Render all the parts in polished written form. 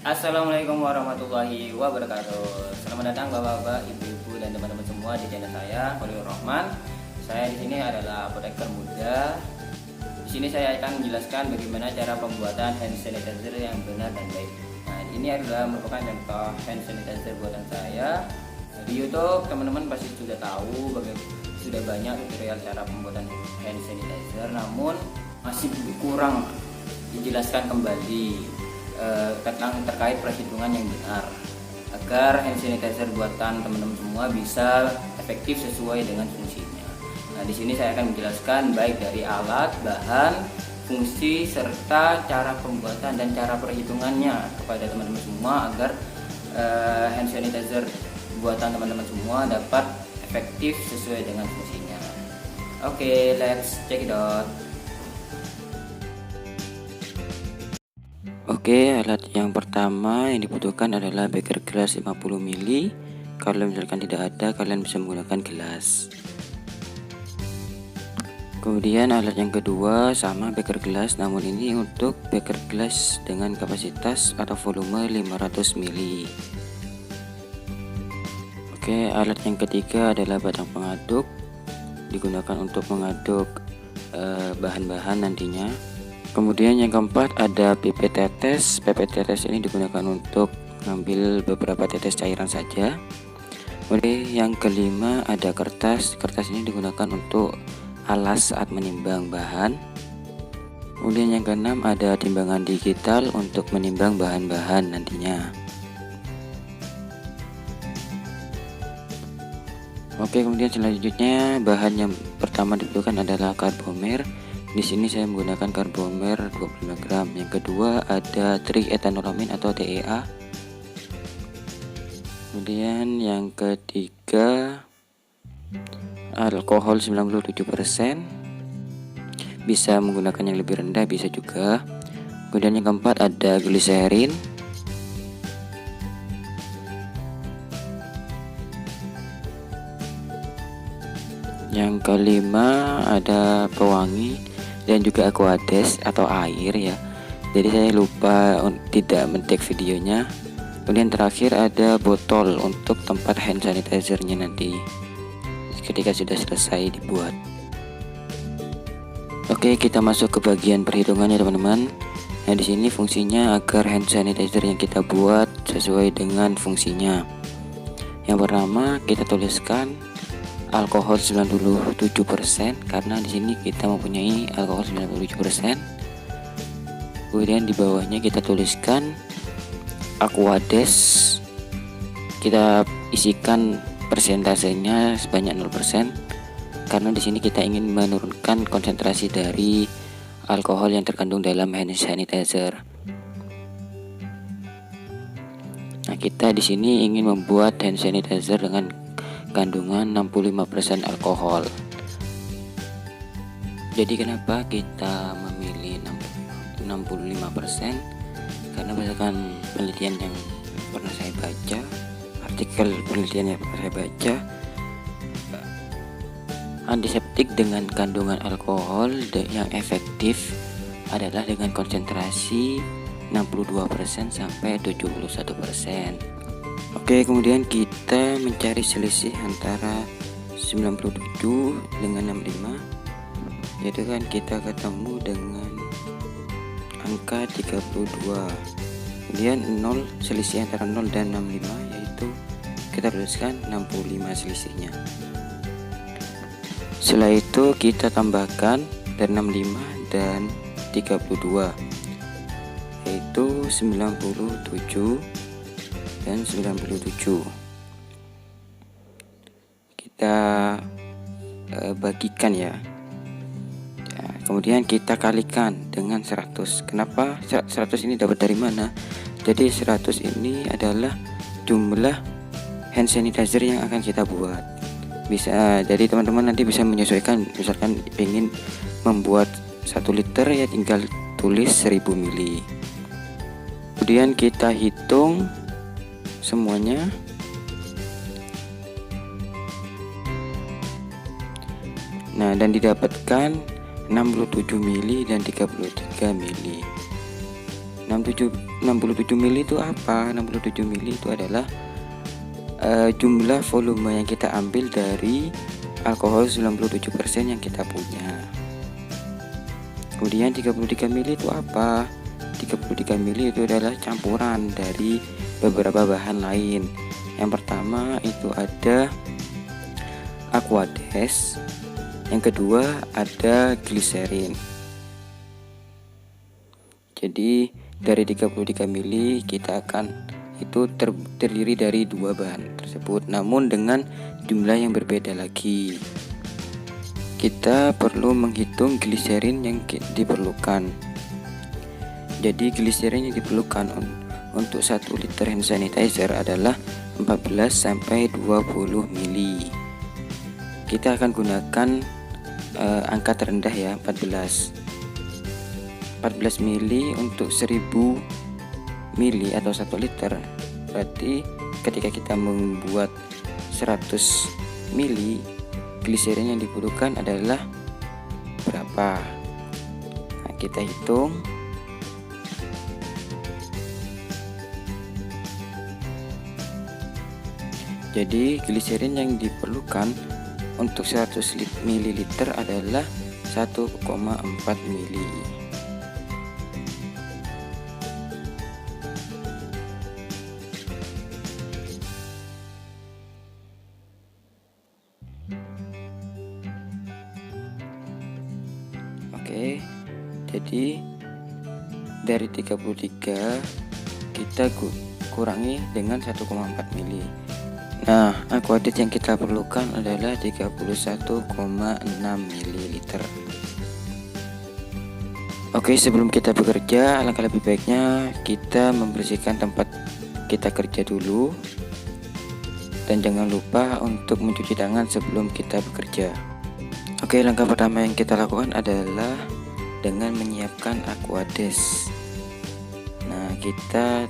Assalamualaikum warahmatullahi wabarakatuh. Selamat datang bapak-bapak, ibu-ibu dan teman-teman semua di channel saya, Khalilur Rahman. Saya di sini adalah apoteker muda. Di sini saya akan menjelaskan bagaimana cara pembuatan hand sanitizer yang benar dan baik. Nah, ini adalah merupakan contoh hand sanitizer buatan saya. Di YouTube teman-teman pasti sudah tahu sudah banyak tutorial cara pembuatan hand sanitizer, namun masih kurang dijelaskan kembali terkait perhitungan yang benar agar hand sanitizer buatan teman-teman semua bisa efektif sesuai dengan fungsinya. Nah, di sini saya akan menjelaskan baik dari alat, bahan, fungsi serta cara pembuatan dan cara perhitungannya kepada teman-teman semua agar hand sanitizer buatan teman-teman semua dapat efektif sesuai dengan fungsinya. Oke, let's check it out. Oke, alat yang pertama yang dibutuhkan adalah beker gelas 50 ml. Kalau misalkan tidak ada, kalian bisa menggunakan gelas. Kemudian alat yang kedua sama beker gelas, namun ini untuk beker gelas dengan kapasitas atau volume 500 ml. Oke, alat yang ketiga adalah batang pengaduk, digunakan untuk mengaduk bahan-bahan nantinya. Kemudian yang keempat ada pipet tetes. Pipet tetes ini digunakan untuk mengambil beberapa tetes cairan saja. Kemudian yang kelima ada kertas. Kertas ini digunakan untuk alas saat menimbang bahan. Kemudian yang keenam ada timbangan digital untuk menimbang bahan-bahan nantinya. Oke, kemudian selanjutnya bahan yang pertama dibutuhkan adalah karbomer. Di sini saya menggunakan karbomer 25 gram. Yang kedua ada triethanolamin atau TEA. Kemudian yang ketiga alkohol 97%. Bisa menggunakan yang lebih rendah, bisa juga. Kemudian yang keempat ada gliserin. Yang kelima ada pewangi dan juga aquades atau air ya. Jadi saya lupa tidak men-tag videonya. Kemudian terakhir ada botol untuk tempat hand sanitizernya nanti ketika sudah selesai dibuat. Oke, kita masuk ke bagian perhitungannya teman-teman. Nah, di sini fungsinya agar hand sanitizer yang kita buat sesuai dengan fungsinya. Yang pertama kita tuliskan alkohol 97% karena di sini kita mempunyai alkohol 97%. Kemudian di bawahnya kita tuliskan aquades. Kita isikan persentasenya sebanyak 0% karena di sini kita ingin menurunkan konsentrasi dari alkohol yang terkandung dalam hand sanitizer. Nah, kita di sini ingin membuat hand sanitizer dengan kandungan 65% alkohol. Jadi kenapa kita memilih 65%? Karena berdasarkan penelitian yang pernah saya baca, artikel penelitian yang pernah saya baca, antiseptik dengan kandungan alkohol yang efektif adalah dengan konsentrasi 62% sampai 71%. Oke, kemudian kita mencari selisih antara 97 dengan 65, yaitu kan kita ketemu dengan angka 32. Kemudian 0, selisih antara 0 dan 65, yaitu kita tuliskan 65 selisihnya. Setelah itu kita tambahkan dari 65 dan 32, yaitu 97 dan 97. Kita bagikan ya. Kemudian kita kalikan dengan 100. Kenapa 100 ini dapat dari mana? Jadi 100 ini adalah jumlah hand sanitizer yang akan kita buat. Bisa jadi teman-teman nanti bisa menyesuaikan, misalkan ingin membuat 1 liter ya tinggal tulis 1000 ml. Kemudian kita hitung semuanya. Nah, dan didapatkan 67 mili dan 33 mili. 67 mili itu apa? 67 mili itu adalah jumlah volume yang kita ambil dari alkohol 97% yang kita punya. Kemudian 33 mili itu apa? 33 mili itu adalah campuran dari beberapa bahan lain. Yang pertama itu ada Aquades, yang kedua ada gliserin. Jadi dari 33 mili kita akan itu terdiri dari dua bahan tersebut, namun dengan jumlah yang berbeda lagi. Kita perlu menghitung gliserin yang diperlukan. Jadi gliserin yang diperlukan untuk 1 liter hand sanitizer adalah 14 sampai 20 mili. Kita akan gunakan angka terendah ya, 14 mili untuk 1000 mili atau 1 liter. Berarti ketika kita membuat 100 mili, gliserin yang dibutuhkan adalah berapa? Nah, kita hitung. Jadi gliserin yang diperlukan untuk 100 ml adalah 1,4 mili. Oke, jadi dari 33 kita kurangi dengan 1,4 mili. Nah, Aquades yang kita perlukan adalah 31,6 ml. Oke, sebelum kita bekerja, alangkah lebih baiknya kita membersihkan tempat kita kerja dulu. Dan jangan lupa untuk mencuci tangan sebelum kita bekerja. Oke, langkah pertama yang kita lakukan adalah dengan menyiapkan Aquades. Nah, kita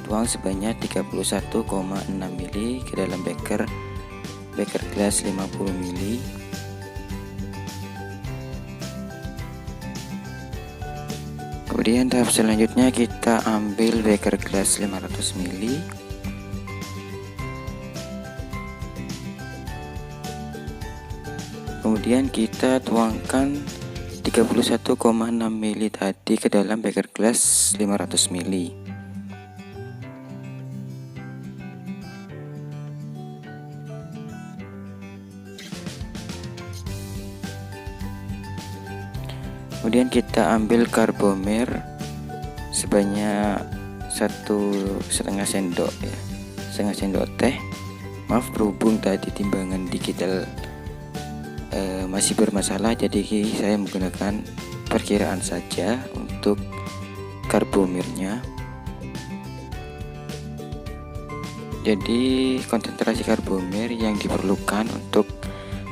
tuang sebanyak 31,6 mili ke dalam beker gelas 50 mili. Kemudian tahap selanjutnya kita ambil beker gelas 500 mili. Kemudian kita tuangkan 31,6 mili tadi ke dalam beker gelas 500 mili. Kemudian kita ambil karbomer sebanyak 1,5 sendok ya, 1,5 sendok teh. Maaf, berhubung tadi timbangan digital masih bermasalah, jadi saya menggunakan perkiraan saja untuk karbomernya. Jadi konsentrasi karbomer yang diperlukan untuk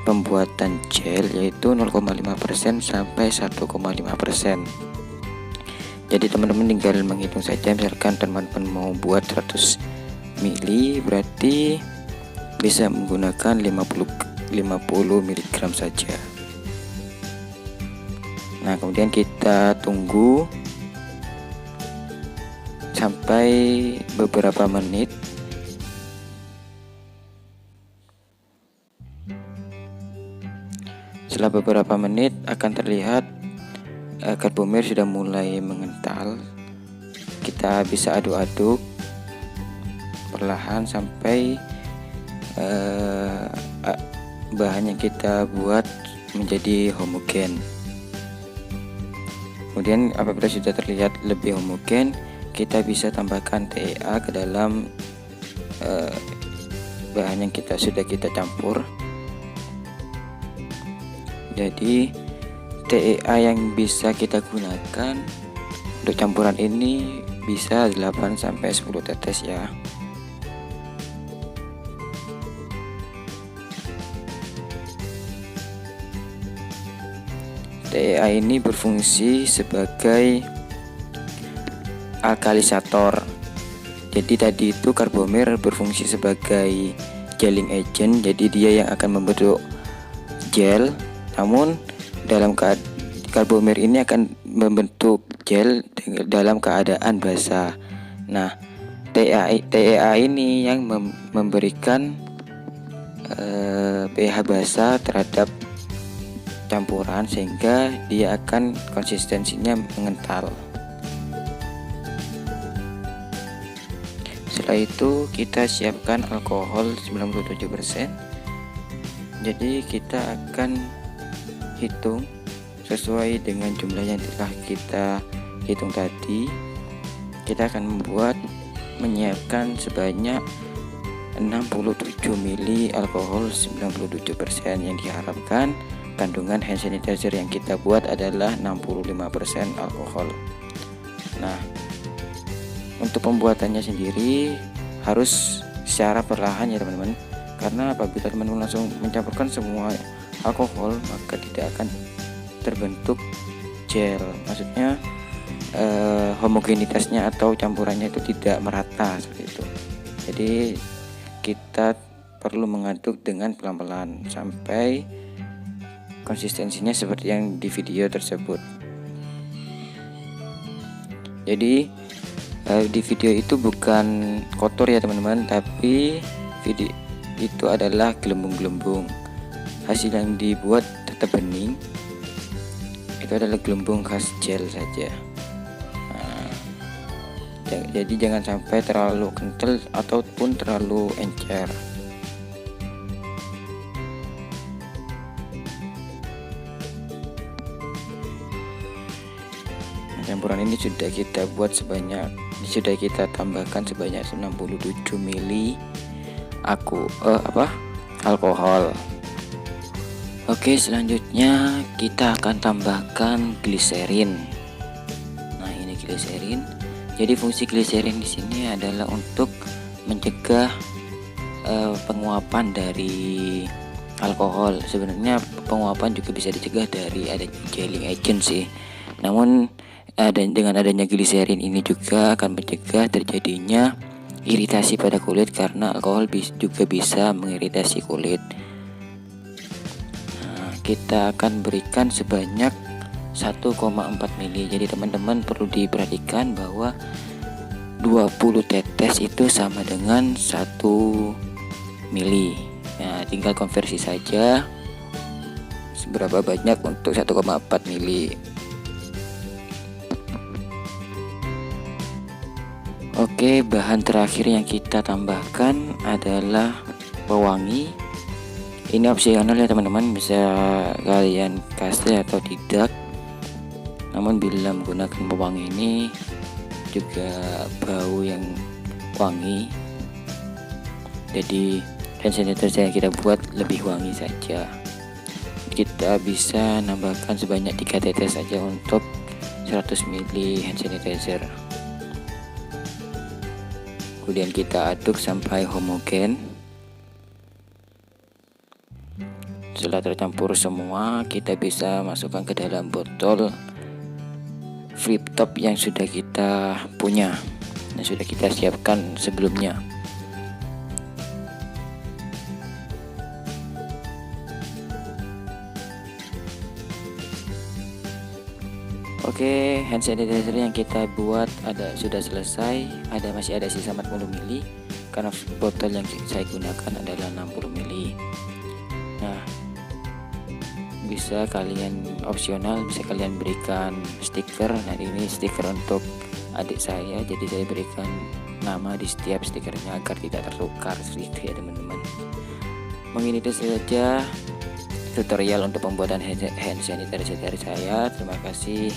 pembuatan gel yaitu 0,5% sampai 1,5%. Jadi teman-teman tinggal menghitung saja. Misalkan teman-teman mau buat 100 mili, berarti bisa menggunakan 50 mg saja. Nah, kemudian kita tunggu sampai beberapa menit. Setelah beberapa menit akan terlihat karbomer sudah mulai mengental. Kita bisa aduk-aduk perlahan sampai bahan yang kita buat menjadi homogen. Kemudian apabila sudah terlihat lebih homogen, kita bisa tambahkan TEA ke dalam bahan yang sudah kita campur. Jadi TEA yang bisa kita gunakan untuk campuran ini bisa 8-10 tetes ya. TEA ini berfungsi sebagai alkalisator. Jadi tadi itu karbomer berfungsi sebagai gelling agent, jadi dia yang akan membentuk gel. Namun Karbomer ini akan membentuk gel dalam keadaan basah. Nah, TEA ini yang memberikan pH basah terhadap campuran sehingga dia akan konsistensinya mengental. Setelah itu kita siapkan alkohol 97%. Jadi kita akan hitung sesuai dengan jumlah yang telah kita hitung tadi. Kita akan menyiapkan sebanyak 67 ml alkohol 97%, yang diharapkan kandungan hand sanitizer yang kita buat adalah 65% alkohol. Nah, untuk pembuatannya sendiri harus secara perlahan ya teman-teman, karena apabila teman-teman langsung mencampurkan semua alkohol maka tidak akan terbentuk gel, maksudnya homogenitasnya atau campurannya itu tidak merata seperti itu. Jadi kita perlu mengaduk dengan pelan-pelan sampai konsistensinya seperti yang di video tersebut. Jadi di video itu bukan kotor ya teman-teman, tapi video itu adalah gelembung-gelembung. Hasil yang dibuat tetap bening, itu adalah gelembung khas gel saja. Jadi jangan sampai terlalu kental ataupun terlalu encer. Campuran ini sudah kita tambahkan sebanyak 67 ml alkohol. Oke, selanjutnya kita akan tambahkan gliserin. Nah, ini gliserin. Jadi fungsi gliserin di sini adalah untuk mencegah penguapan dari alkohol. Sebenarnya penguapan juga bisa dicegah dari adanya gelling agent sih. Namun dengan adanya gliserin ini juga akan mencegah terjadinya iritasi pada kulit, karena alkohol juga bisa mengiritasi kulit. Nah, kita akan berikan sebanyak 1,4 ml. Jadi teman-teman perlu diperhatikan bahwa 20 tetes itu sama dengan 1 ml. Nah, tinggal konversi saja seberapa banyak untuk 1,4 ml. Oke, bahan terakhir yang kita tambahkan adalah pewangi. Ini opsional ya teman-teman, bisa kalian kasih atau tidak. Namun bila menggunakan pewangi ini juga bau yang wangi, jadi hand sanitizer yang kita buat lebih wangi saja. Kita bisa nambahkan sebanyak 3 tetes saja untuk 100 ml hand sanitizer. Kemudian kita aduk sampai homogen. Setelah tercampur semua, kita bisa masukkan ke dalam botol flip top yang sudah kita punya, yang sudah kita siapkan sebelumnya. Oke, hand sanitizer yang kita buat sudah selesai. Masih ada sisa 40 ml karena botol yang saya gunakan adalah 60 ml. Nah, bisa kalian opsional, bisa kalian berikan stiker. Nah, ini stiker untuk adik saya, jadi saya berikan nama di setiap stikernya agar tidak tertukar seperti ya teman-teman. Mungkin itu saja tutorial untuk pembuatan hand sanitizer dari saya. Terima kasih.